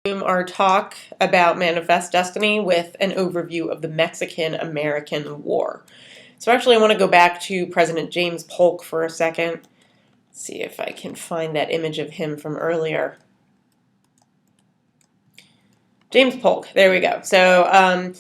Our talk about Manifest Destiny with an overview of the Mexican-American War. So actually I want to go back to President James Polk for a second. See if I can find that image of him from earlier. James Polk, there we go. So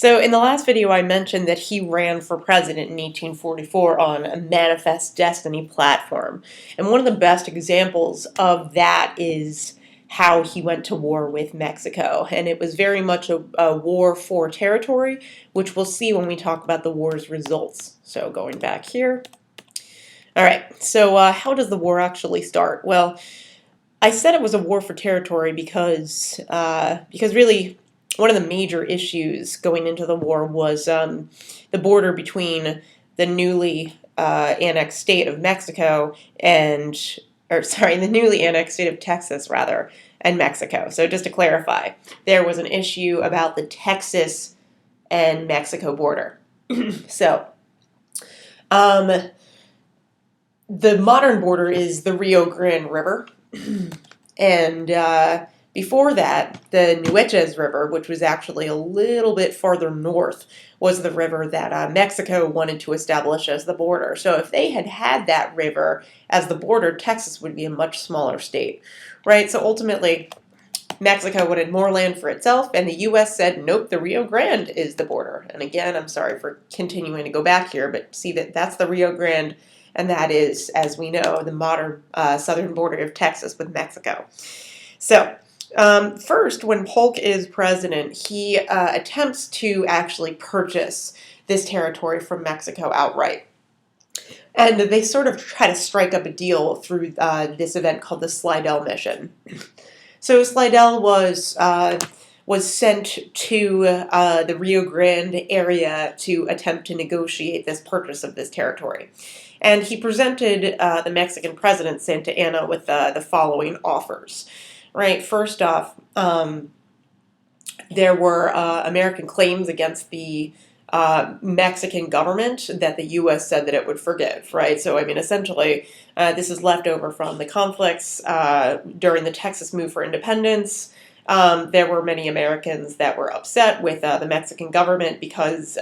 in the last video I mentioned that he ran for president in 1844 on a Manifest Destiny platform. And one of the best examples of that is how he went to war with Mexico. And it was very much a war for territory, which we'll see when we talk about the war's results. So going back here. All right, so how does the war actually start? Well, I said it was a war for territory because really one of the major issues going into the war was the border between the newly annexed state of Mexico the newly annexed state of Texas, rather, and Mexico. So just to clarify, there was an issue about the Texas and Mexico border. So, the modern border is the Rio Grande River, and before that, the Nueces River, which was actually a little bit farther north, was the river that Mexico wanted to establish as the border. So if they had had that river as the border, Texas would be a much smaller state, right? So ultimately, Mexico wanted more land for itself, and the U.S. said, nope, the Rio Grande is the border. And again, I'm sorry for continuing to go back here, but see that that's the Rio Grande, and that is, as we know, the modern southern border of Texas with Mexico. So, first, when Polk is president, he attempts to actually purchase this territory from Mexico outright. And they sort of try to strike up a deal through this event called the Slidell Mission. So Slidell was sent to the Rio Grande area to attempt to negotiate this purchase of this territory. And he presented the Mexican president, Santa Anna, with the following offers. Right, first off, there were American claims against the Mexican government that the U.S. said that it would forgive, right? So, I mean, essentially, this is left over from the conflicts during the Texas move for independence. There were many Americans that were upset with the Mexican government because,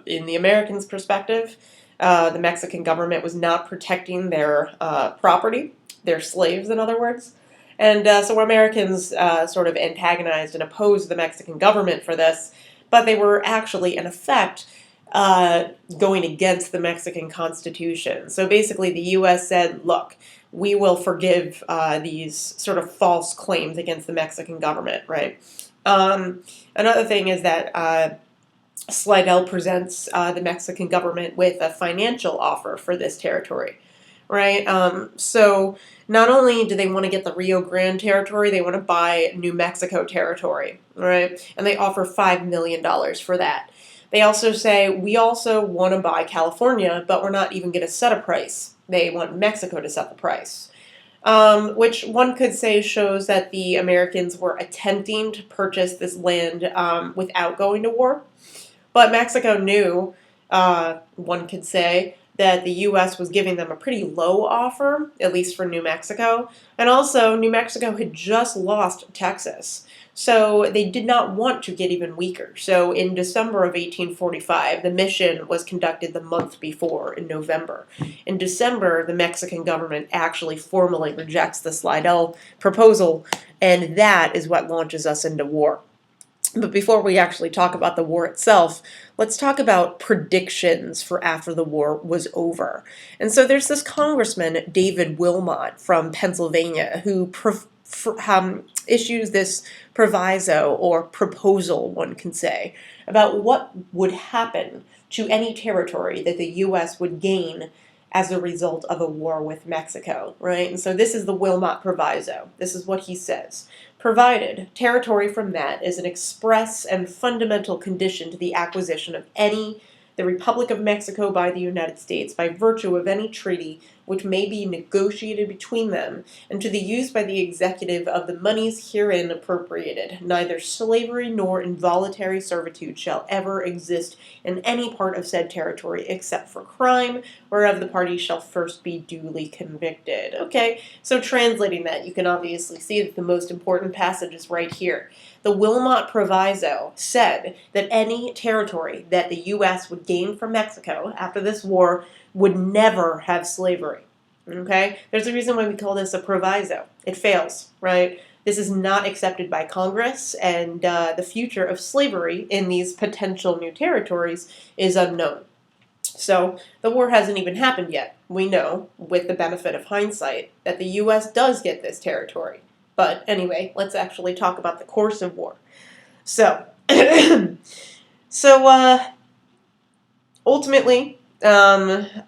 in the Americans' perspective, the Mexican government was not protecting their property, their slaves, in other words. And so Americans sort of antagonized and opposed the Mexican government for this, but they were actually, in effect, going against the Mexican Constitution. So basically the U.S. said, look, we will forgive these sort of false claims against the Mexican government, right? Another thing is that Slidell presents the Mexican government with a financial offer for this territory. Right, so not only do they want to get the Rio Grande territory, they want to buy New Mexico territory, right? And they offer $5 million for that. They also say, we also want to buy California, but we're not even going to set a price. They want Mexico to set the price, which one could say shows that the Americans were attempting to purchase this land without going to war. But Mexico knew, one could say, that the U.S. was giving them a pretty low offer, at least for New Mexico. And also, New Mexico had just lost Texas. So they did not want to get even weaker. So in December of 1845, the mission was conducted the month before, in November. In December, the Mexican government actually formally rejects the Slidell proposal, and that is what launches us into war. But before we actually talk about the war itself, let's talk about predictions for after the war was over. And so there's this congressman, David Wilmot from Pennsylvania, who issues this proviso or proposal, one can say, about what would happen to any territory that the U.S. would gain as a result of a war with Mexico, right? And so this is the Wilmot Proviso. This is what he says. Provided territory from that is an express and fundamental condition to the acquisition of the Republic of Mexico by the United States by virtue of any treaty which may be negotiated between them, and to the use by the executive of the moneys herein appropriated. Neither slavery nor involuntary servitude shall ever exist in any part of said territory except for crime, whereof the party shall first be duly convicted. Okay, so translating that, you can obviously see that the most important passage is right here. The Wilmot Proviso said that any territory that the U.S. would gain from Mexico after this war would never have slavery. Okay? There's a reason why we call this a proviso. It fails, right? This is not accepted by Congress, and the future of slavery in these potential new territories is unknown. So the war hasn't even happened yet. We know, with the benefit of hindsight, that the U.S. does get this territory. But anyway, let's actually talk about the course of war. So, ultimately,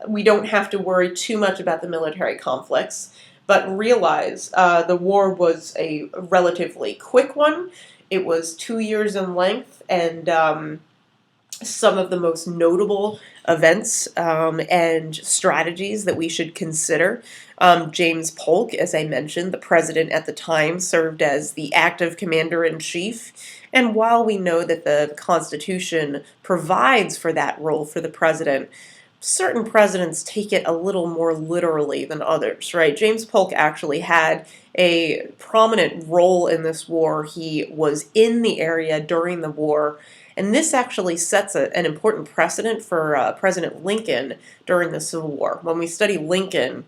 we don't have to worry too much about the military conflicts, but realize the war was a relatively quick one. It was 2 years in length, and some of the most notable events and strategies that we should consider. James Polk, as I mentioned, the president at the time, served as the active commander-in-chief. And while we know that the Constitution provides for that role for the president, certain presidents take it a little more literally than others, right? James Polk actually had a prominent role in this war. He was in the area during the war. And this actually sets an important precedent for President Lincoln during the Civil War. When we study Lincoln,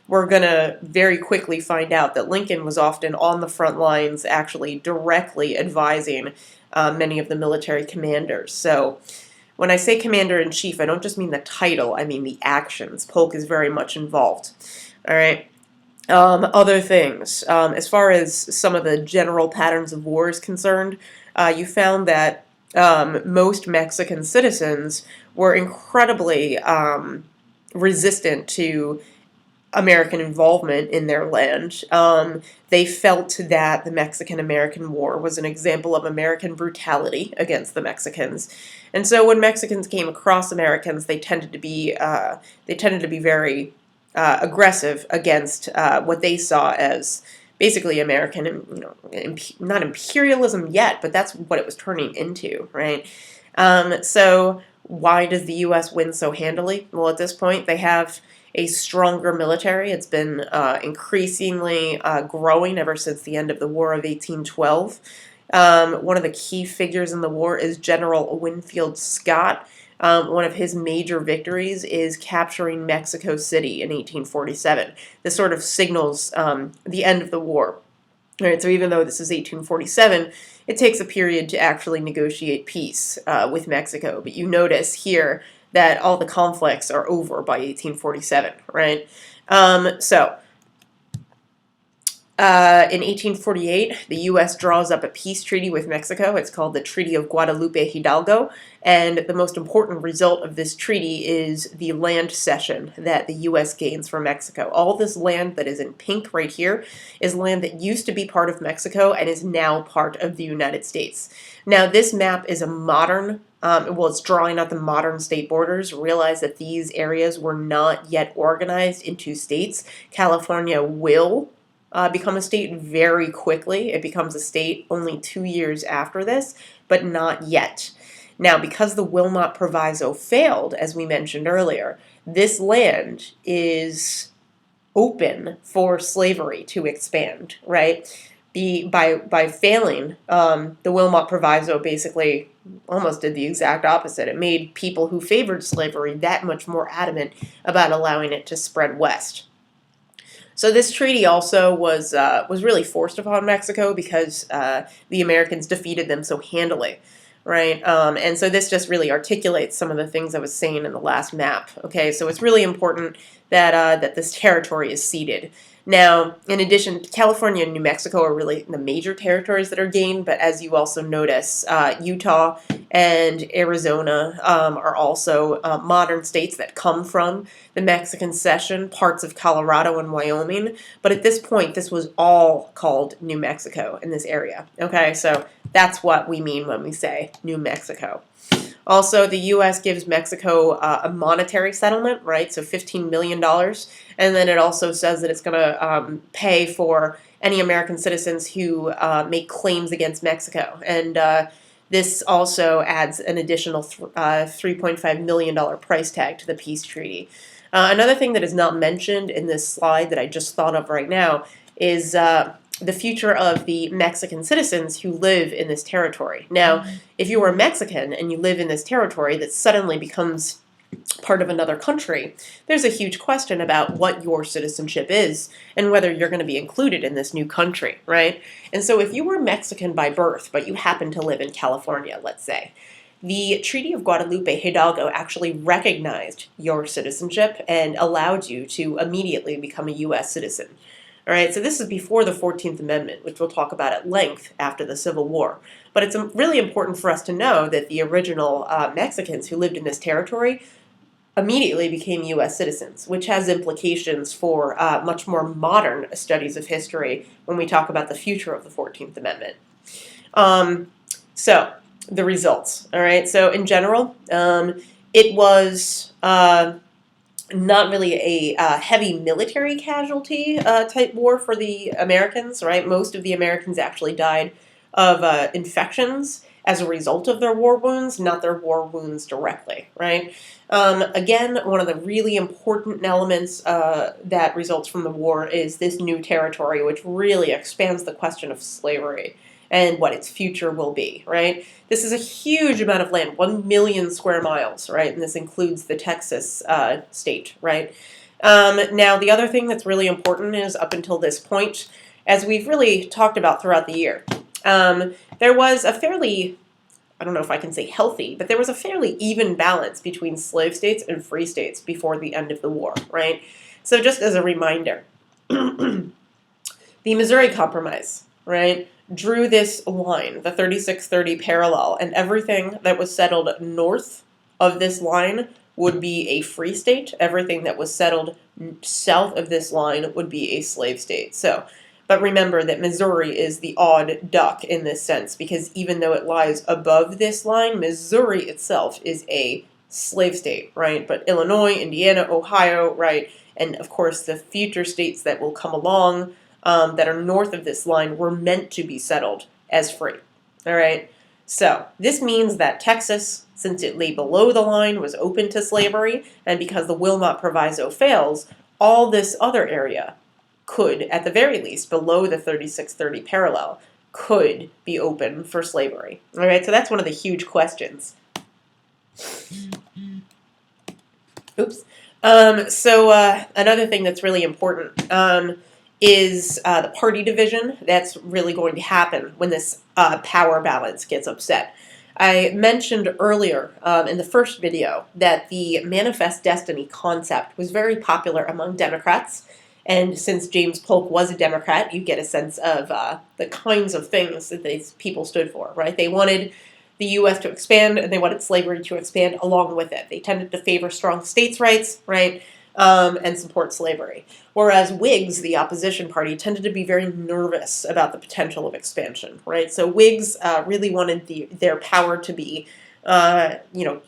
we're going to very quickly find out that Lincoln was often on the front lines, actually directly advising many of the military commanders. So when I say commander-in-chief, I don't just mean the title, I mean the actions. Polk is very much involved. All right. Other things. As far as some of the general patterns of war is concerned, you found that most Mexican citizens were incredibly resistant to American involvement in their land. They felt that the Mexican-American War was an example of American brutality against the Mexicans. And so when Mexicans came across Americans, they tended to be very aggressive against what they saw as basically American, not imperialism yet, but that's what it was turning into, right? So why does the U.S. win so handily? Well, at this point, they have a stronger military. It's been increasingly growing ever since the end of the War of 1812. One of the key figures in the war is General Winfield Scott. One of his major victories is capturing Mexico City in 1847. This sort of signals the end of the war. All right, so even though this is 1847, it takes a period to actually negotiate peace with Mexico. But you notice here that all the conflicts are over by 1847, right? In 1848, the U.S. draws up a peace treaty with Mexico. It's called the Treaty of Guadalupe Hidalgo, and the most important result of this treaty is the land cession that the U.S. gains from Mexico. All this land that is in pink right here is land that used to be part of Mexico and is now part of the United States. Now, this map is a modern it's drawing out the modern state borders. Realize that these areas were not yet organized into states. California will become a state very quickly. It becomes a state only 2 years after this, but not yet. Now, because the Wilmot Proviso failed, as we mentioned earlier, this land is open for slavery to expand, right? By failing, the Wilmot Proviso basically almost did the exact opposite. It made people who favored slavery that much more adamant about allowing it to spread west. So this treaty also was really forced upon Mexico because the Americans defeated them so handily, right? And so this just really articulates some of the things I was saying in the last map. Okay, so it's really important that this territory is ceded. Now, in addition, California and New Mexico are really the major territories that are gained, but as you also notice, Utah and Arizona are also modern states that come from the Mexican cession, parts of Colorado and Wyoming. But at this point, this was all called New Mexico in this area. Okay, so that's what we mean when we say New Mexico. Also, the U.S. gives Mexico a monetary settlement, right? So $15 million. And then it also says that it's going to pay for any American citizens who make claims against Mexico. And this also adds an additional $3.5 million price tag to the peace treaty. Another thing that is not mentioned in this slide that I just thought of right now is the future of the Mexican citizens who live in this territory. Now, if you are Mexican and you live in this territory that suddenly becomes part of another country, there's a huge question about what your citizenship is and whether you're going to be included in this new country, right? And so if you were Mexican by birth, but you happen to live in California, let's say, the Treaty of Guadalupe Hidalgo actually recognized your citizenship and allowed you to immediately become a U.S. citizen. All right, so this is before the 14th Amendment, which we'll talk about at length after the Civil War. But it's really important for us to know that the original Mexicans who lived in this territory immediately became U.S. citizens, which has implications for much more modern studies of history when we talk about the future of the 14th Amendment. So, the results, all right? So, in general, it was not really a heavy military casualty type war for the Americans, right? Most of the Americans actually died of infections as a result of their war wounds, not their war wounds directly, right? Again, one of the really important elements that results from the war is this new territory, which really expands the question of slavery and what its future will be, right? This is a huge amount of land, 1 million square miles, right? And this includes the Texas state, right? Now, the other thing that's really important is up until this point, as we've really talked about throughout the year, there was a fairly, I don't know if I can say healthy, but there was a fairly even balance between slave states and free states before the end of the war, right? So just as a reminder, the Missouri Compromise, right, drew this line, the 3630 parallel, and everything that was settled north of this line would be a free state. Everything that was settled south of this line would be a slave state. So, but remember that Missouri is the odd duck in this sense, because even though it lies above this line, Missouri itself is a slave state, right? But Illinois, Indiana, Ohio, right, and of course the future states that will come along that are north of this line were meant to be settled as free, all right? So this means that Texas, since it lay below the line, was open to slavery, and because the Wilmot Proviso fails, all this other area could, at the very least, below the 3630 parallel, could be open for slavery. All right, so that's one of the huge questions. Oops. So another thing that's really important is the party division that's really going to happen when this power balance gets upset. I mentioned earlier in the first video that the manifest destiny concept was very popular among Democrats. And since James Polk was a Democrat, you get a sense of the kinds of things that these people stood for, right? They wanted the U.S. to expand, and they wanted slavery to expand along with it. They tended to favor strong states' rights, right, and support slavery. Whereas Whigs, the opposition party, tended to be very nervous about the potential of expansion, right? So Whigs really wanted their power to be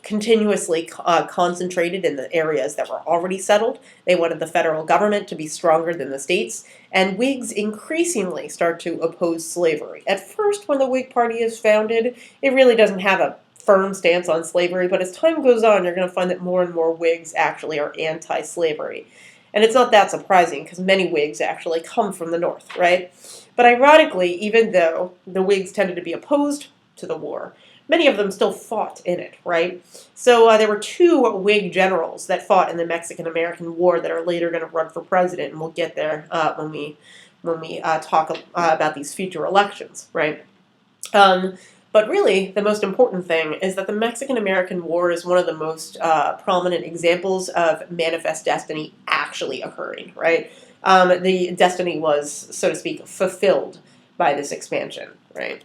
continuously concentrated in the areas that were already settled. They wanted the federal government to be stronger than the states, and Whigs increasingly start to oppose slavery. At first, when the Whig Party is founded, it really doesn't have a firm stance on slavery, but as time goes on, you're going to find that more and more Whigs actually are anti-slavery. And it's not that surprising, because many Whigs actually come from the North, right? But ironically, even though the Whigs tended to be opposed to the war, many of them still fought in it, right? So there were two Whig generals that fought in the Mexican-American War that are later going to run for president, and we'll get there when we talk about these future elections, right? But really, the most important thing is that the Mexican-American War is one of the most prominent examples of manifest destiny actually occurring, right? The destiny was, so to speak, fulfilled by this expansion, right?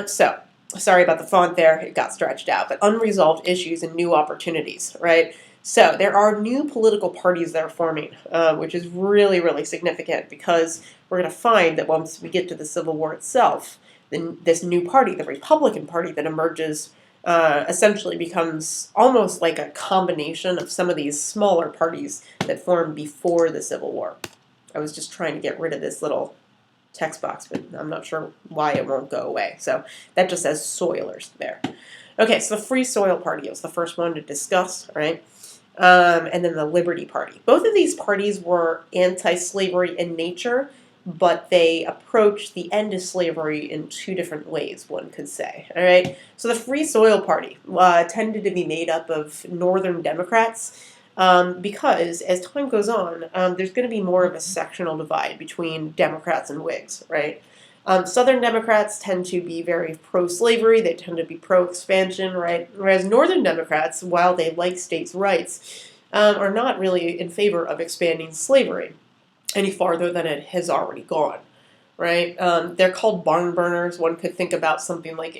So, sorry about the font there, it got stretched out, but unresolved issues and new opportunities, right? So, there are new political parties that are forming, which is really, really significant, because we're going to find that once we get to the Civil War itself, then this new party, the Republican Party that emerges essentially becomes almost like a combination of some of these smaller parties that formed before the Civil War. I was just trying to get rid of this little text box, but I'm not sure why it won't go away. So that just says Soilers there. Okay, so the Free Soil Party was the first one to discuss, right? And then the Liberty Party. Both of these parties were anti-slavery in nature, but they approached the end of slavery in two different ways, one could say. All right. So the Free Soil Party tended to be made up of Northern Democrats because as time goes on, there's going to be more of a sectional divide between Democrats and Whigs, right? Southern Democrats tend to be very pro-slavery. They tend to be pro-expansion, right? Whereas Northern Democrats, while they like states' rights, are not really in favor of expanding slavery any farther than it has already gone, right? They're called barn burners. One could think about something like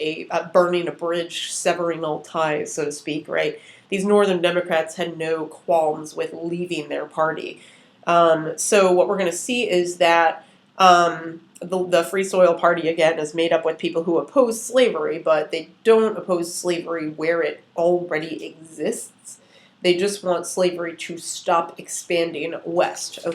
burning a bridge, severing all ties, so to speak, right? These Northern Democrats had no qualms with leaving their party. So what we're going to see is that the Free Soil Party, again, is made up with people who oppose slavery, but they don't oppose slavery where it already exists. They just want slavery to stop expanding west.